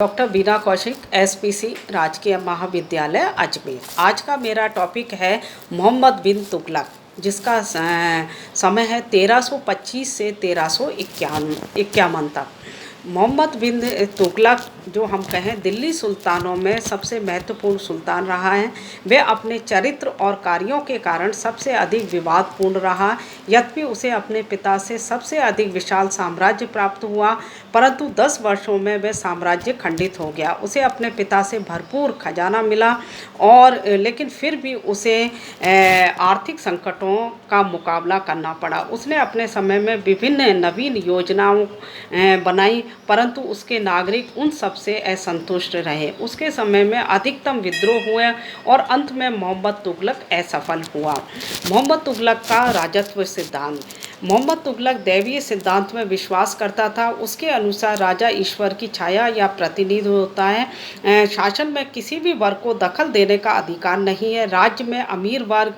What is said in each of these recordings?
Doctor बीना Kaushik, SPC राजकीय महाविद्यालय अजमेर। आज का मेरा टॉपिक है मोहम्मद बिन तुगलक, जिसका समय है 1325 से 1351 तक। मोहम्मद बिन तुगलक जो हम कहें दिल्ली सुल्तानों में सबसे महत्वपूर्ण सुल्तान रहा है। वह अपने चरित्र और कार्यों के कारण सबसे अधिक विवादपूर्ण रहा। यद्यपि उसे अपने पिता से सबसे अधिक विशाल साम्राज्य प्राप्त हुआ, परंतु 10 वर्षों में वह साम्राज्य खंडित हो गया। उसे अपने पिता से भरपूर खजाना मिला और लेकिन फिर भी उसे आर्थिक संकटों का मुकाबला करना पड़ा। उसने अपने समय में विभिन्न नवीन योजनाओं बनाई, परंतु उसके नागरिक उन सब से असंतुष्ट रहे। उसके समय में अधिकतम विद्रोह हुए और अंत में मोहम्मद तुगलक असफल हुआ। मोहम्मद तुगलक का राजत्व सिद्धांत। मोहम्मद तुगलक दैवीय सिद्धांत में विश्वास करता था। उसके अनुसार राजा ईश्वर की छाया या प्रतिनिधि होता है। शासन में किसी भी वर्ग को दखल देने का अधिकार नहीं है। राज्य में अमीर वर्ग,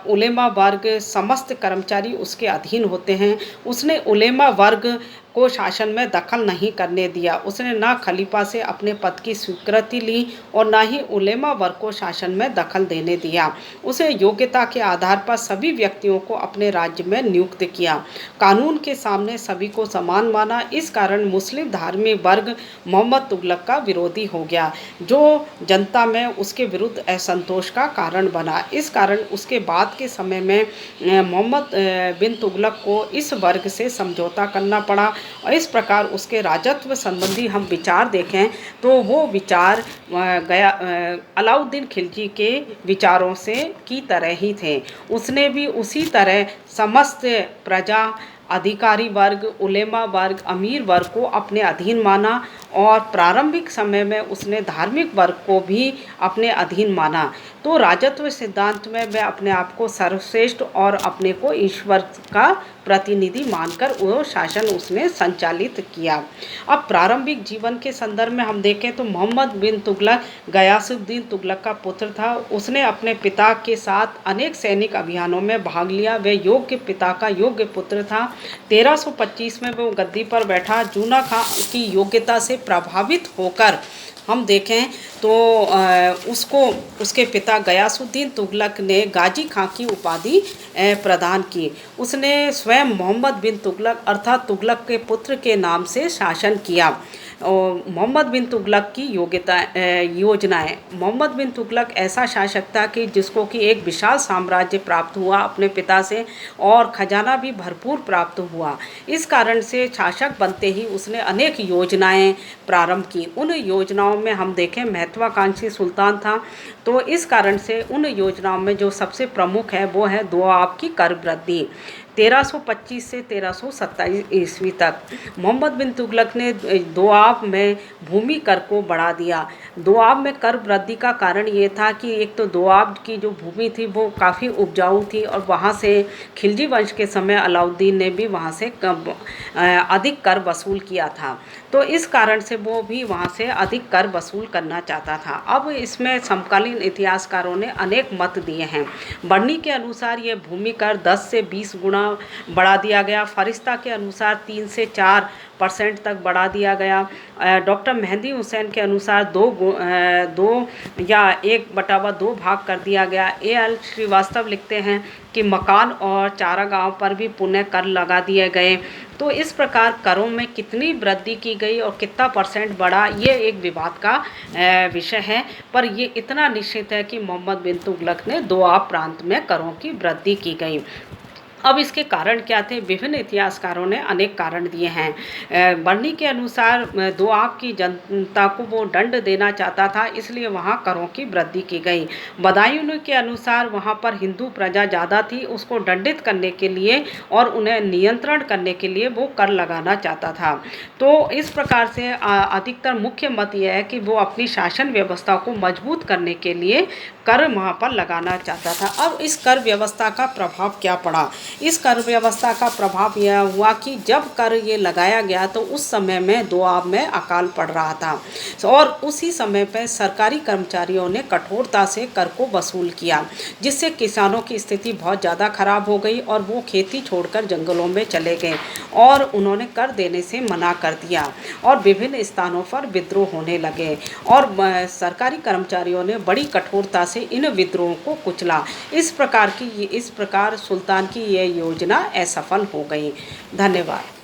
उलेमा वर्ग, समस्त कर्मचारी उसके अधीन होते हैं। उसने उलेमा वर्ग को शासन में दखल नहीं करने दिया। उसने ना खलीफा से अपने पद की स्वीकृति ली और ना ही उलेमा वर्ग को शासन में दखल देने दिया। उसे योग्यता के आधार पर सभी व्यक्तियों को अपने राज्य में नियुक्त किया। कानून के सामने सभी को समान माना। इस कारण मुस्लिम धार्मिक वर्ग मोहम्मद तुगलक का विरोधी हो गया, जो जनता में उसके विरुद्ध असंतोष का कारण बना। इस कारण उसके बाद के समय में मोहम्मद बिन तुगलक को इस वर्ग से समझौता करना पड़ा और इस प्रकार उसके राजत्व संबंधी हम विचार देखें तो वो विचार अलाउद्दीन खिलजी के विचारों से की तरह ही थे। उसने भी उसी तरह समस्त प्रजा, अधिकारी वर्ग, उलेमा वर्ग, अमीर वर्ग को अपने अधीन माना और प्रारंभिक समय में उसने धार्मिक वर्ग को भी अपने अधीन माना। तो राजत्व सिद्धांत में वह अपने आप को सर्वश्रेष्ठ और अपने को ईश्वर का प्रतिनिधि मानकर वो शासन उसने संचालित किया। अब प्रारंभिक जीवन के संदर्भ में हम देखें तो मोहम्मद बिन तुगलक गयासुद्दीन तुगलक का पुत्र था। उसने अपने पिता के साथ अनेक सैनिक अभियानों में भाग लिया। वह योग्य पिता का योग्य पुत्र था। 1325 में वो गद्दी पर बैठा। जूना खां की योग्यता से प्रभावित होकर हम देखें तो उसको उसके पिता गयासुद्दीन तुगलक ने गाजी खां की उपाधि प्रदान की। उसने स्वयं मोहम्मद बिन तुगलक अर्थात तुगलक के पुत्र के नाम से शासन किया। और मोहम्मद बिन तुगलक की योजनाएं। मोहम्मद बिन तुगलक ऐसा शासक था कि जिसको कि एक विशाल साम्राज्य प्राप्त हुआ अपने पिता से और खजाना भी भरपूर प्राप्त हुआ। इस कारण से शासक बनते ही उसने अनेक योजनाएं प्रारंभ की। उन योजनाओं में हम देखें महत्वाकांक्षी सुल्तान था, तो इस कारण से उन योजनाओं में जो सबसे प्रमुख है वो है दोआब की कर वृद्धि। 1325 से 1327 ईस्वी तक मोहम्मद बिन तुगलक ने दोआब में भूमि कर को बढ़ा दिया। दोआब में कर वृद्धि का कारण ये था कि एक तो दोआब की जो भूमि थी वो काफ़ी उपजाऊ थी और वहाँ से खिलजी वंश के समय अलाउद्दीन ने भी वहाँ से अधिक कर वसूल किया था। तो इस कारण से वो भी वहाँ से अधिक कर वसूल करना चाहता था। अब इसमें समकालीन इतिहासकारों ने अनेक मत दिए हैं। बर्नी के अनुसार ये भूमि कर 10 से 20 गुना बढ़ा दिया गया। फरिश्ता के अनुसार 3 से 4% तक बढ़ा दिया गया। डॉक्टर मेहंदी हुसैन के अनुसार 2 या 1/2 भाग कर दिया गया। A.L. श्रीवास्तव लिखते हैं कि मकान और चारागाहों पर भी पुनः कर लगा दिए गए। तो इस प्रकार करों में कितनी वृद्धि की गई और कितना % बढ़ा, ये एक विवाद का विषय है, पर ये इतना निश्चित है कि मोहम्मद बिन तुगलक ने दोआब प्रांत में करों की वृद्धि की गई। अब इसके कारण क्या थे? विभिन्न इतिहासकारों ने अनेक कारण दिए हैं। बर्नी के अनुसार दोआब की जनता को वो दंड देना चाहता था, इसलिए वहाँ करों की वृद्धि की गई। बदायूं के अनुसार वहाँ पर हिंदू प्रजा ज़्यादा थी, उसको दंडित करने के लिए और उन्हें नियंत्रण करने के लिए वो कर लगाना चाहता था। तो इस प्रकार से अधिकतर मुख्य मत यह है कि वो अपनी शासन व्यवस्था को मजबूत करने के लिए कर वहाँ पर लगाना चाहता था। अब इस कर व्यवस्था का प्रभाव क्या पड़ा? इस कर व्यवस्था का प्रभाव यह हुआ कि जब कर ये लगाया गया तो उस समय में दोआब में अकाल पड़ रहा था और उसी समय पर सरकारी कर्मचारियों ने कठोरता से कर को वसूल किया, जिससे किसानों की स्थिति बहुत ज़्यादा खराब हो गई और वो खेती छोड़कर जंगलों में चले गए और उन्होंने कर देने से मना कर दिया और विभिन्न स्थानों पर विद्रोह होने लगे और सरकारी कर्मचारियों ने बड़ी कठोरता से इन विद्रोहों को कुचला। इस प्रकार सुल्तान की यह योजना असफल हो गई। धन्यवाद।